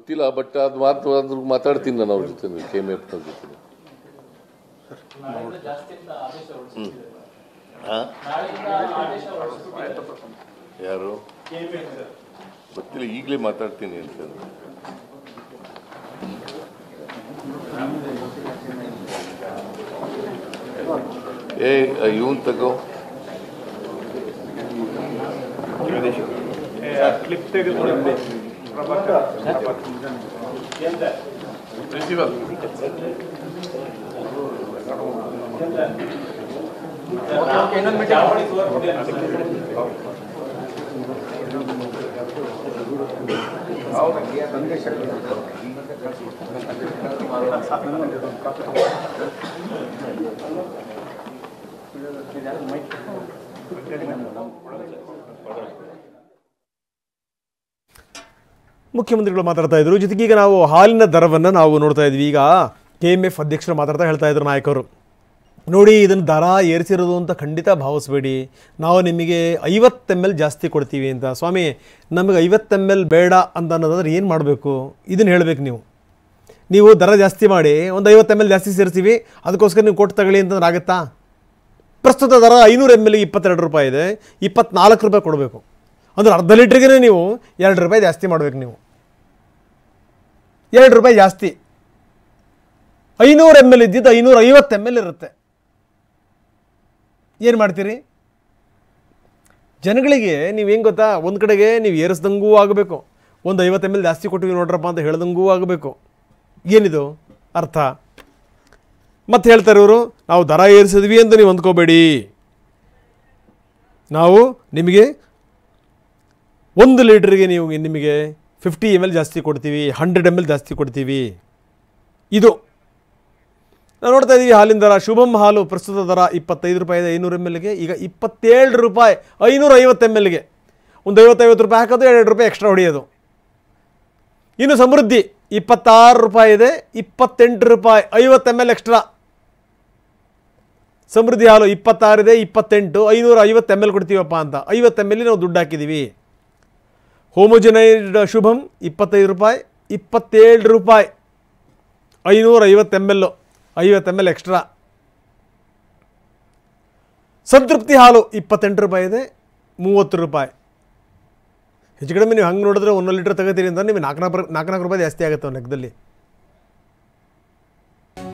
ಗೊತ್ತಿಲ್ಲ, ಬಟ್ ಅದು ಮಾತಾಡ್ತೀನಿ ನಾನು ಅವ್ರ ಜೊತೆ, KMF ಜೊತೆ. ಯಾರು ಗೊತ್ತಿಲ್ಲ, ಈಗಲೇ ಮಾತಾಡ್ತೀನಿ ಅಂತ. ಇವನ್ ತಗೋ, ಕ್ಲಿಪ್ ತೆಗೆದು ಮುಖ್ಯಮಂತ್ರಿಗಳು ಮಾತಾಡ್ತಾ ಇದ್ರು. ಜೊತೆಗೆ ಈಗ ನಾವು ಹಾಲಿನ ದರವನ್ನು ನಾವು ನೋಡ್ತಾ ಇದ್ವಿ. ಈಗ KMF ಅಧ್ಯಕ್ಷರು ಮಾತಾಡ್ತಾ ಹೇಳ್ತಾ ಇದ್ರು ನಾಯಕರು, ನೋಡಿ ಇದನ್ನು ದರ ಏರಿಸಿರೋದು ಅಂತ ಖಂಡಿತ ಭಾವಿಸ್ಬೇಡಿ, ನಾವು ನಿಮಗೆ 50 ml ಜಾಸ್ತಿ ಕೊಡ್ತೀವಿ ಅಂತ. ಸ್ವಾಮಿ, ನಮಗೆ 50 ml ಬೇಡ ಅಂತ ಅನ್ನೋದಾದ್ರೆ ಏನು ಮಾಡಬೇಕು? ಇದನ್ನು ಹೇಳಬೇಕು. ನೀವು ದರ ಜಾಸ್ತಿ ಮಾಡಿ ಒಂದು 50 ml ಜಾಸ್ತಿ ಸೇರಿಸ್ತೀವಿ, ಅದಕ್ಕೋಸ್ಕರ ನೀವು ಕೊಟ್ಟು ತಗೊಳ್ಳಿ ಅಂತಂದ್ರೆ ಆಗುತ್ತಾ? ಪ್ರಸ್ತುತ ದರ 500 ml 22 ರೂಪಾಯಿ ಇದೆ, 24 ರೂಪಾಯಿ ಕೊಡಬೇಕು. ಅಂದರೆ ಅರ್ಧ ಲೀಟ್ರಿಗೆ ನೀವು 2 ರೂಪಾಯಿ ಜಾಸ್ತಿ ಮಾಡಬೇಕು. ನೀವು 2 ರೂಪಾಯಿ ಜಾಸ್ತಿ. 500 ml ಇದ್ದಿದ್ದು 550 ml ಇರುತ್ತೆ. ಏನು ಮಾಡ್ತೀರಿ? ಜನಗಳಿಗೆ ನೀವು ಹೆಂಗೆ ಗೊತ್ತಾ, ಒಂದು ಕಡೆಗೆ ನೀವು ಏರಿಸ್ದಂಗೂ ಆಗಬೇಕು, ಒಂದು 50 ml ಜಾಸ್ತಿ ಕೊಟ್ಟಿವಿ ನೋಡ್ರಪ್ಪ ಅಂತ ಹೇಳ್ದಂಗೂ ಆಗಬೇಕು. ಏನಿದು ಅರ್ಥ? ಮತ್ತೆ ಹೇಳ್ತಾರೆ ಇವರು, ನಾವು ದರ ಏರಿಸಿದ್ವಿ ಅಂತ ನೀವು ಅಂದ್ಕೋಬೇಡಿ, ನಾವು ನಿಮಗೆ 1 ಲೀಟ್ರಿಗೆ ನಿಮಗೆ 50 ml ಜಾಸ್ತಿ ಕೊಡ್ತೀವಿ, 100 ml ಜಾಸ್ತಿ ಕೊಡ್ತೀವಿ. ಇದು ನಾವು ನೋಡ್ತಾ ಇದ್ದೀವಿ. ಹಾಲಿನ ದರ ಶುಭಂ ಹಾಲು ಪ್ರಸ್ತುತ ದರ 25 ರೂಪಾಯಿ ಇದೆ 500 mlಗೆ, ಈಗ 27 ರೂಪಾಯಿ 550 mlಗೆ. ಒಂದು 50 ರೂಪಾಯಿ ಹಾಕೋದು, 2 ರೂಪಾಯಿ ಎಕ್ಸ್ಟ್ರಾ ಹೊಡೆಯೋದು. ಇನ್ನು ಸಮೃದ್ಧಿ 26 ರೂಪಾಯಿ ಇದೆ, 28 ರೂಪಾಯಿ 50 ml ಎಕ್ಸ್ಟ್ರಾ. ಸಮೃದ್ಧಿ ಹಾಲು 26 ಇದೆ, 28, 550 ml ಕೊಡ್ತೀವಪ್ಪ ಅಂತ 50 ml ನಾವು ದುಡ್ಡು ಹಾಕಿದ್ದೀವಿ. ಹೋಮೋಜಿನೈಡ್ ಶುಭಂ 25 ರೂಪಾಯಿ, 27 ರೂಪಾಯಿ 550 ml, 50 ml ಎಕ್ಸ್ಟ್ರಾ. ಸಂತೃಪ್ತಿ ಹಾಲು 28 ರೂಪಾಯಿ ಇದೆ, 30 ರೂಪಾಯಿ. ಹೆಚ್ಚು ಕಡಿಮೆ ನೀವು ಹಂಗೆ ನೋಡಿದ್ರೆ 1 ಲೀಟ್ರ್ ತಗೋತೀರಿ ಅಂತ ನಿಮಗೆ 4 ರೂಪಾಯಿ ಜಾಸ್ತಿ ಆಗುತ್ತೆ ಲೆಕ್ಕದಲ್ಲಿ.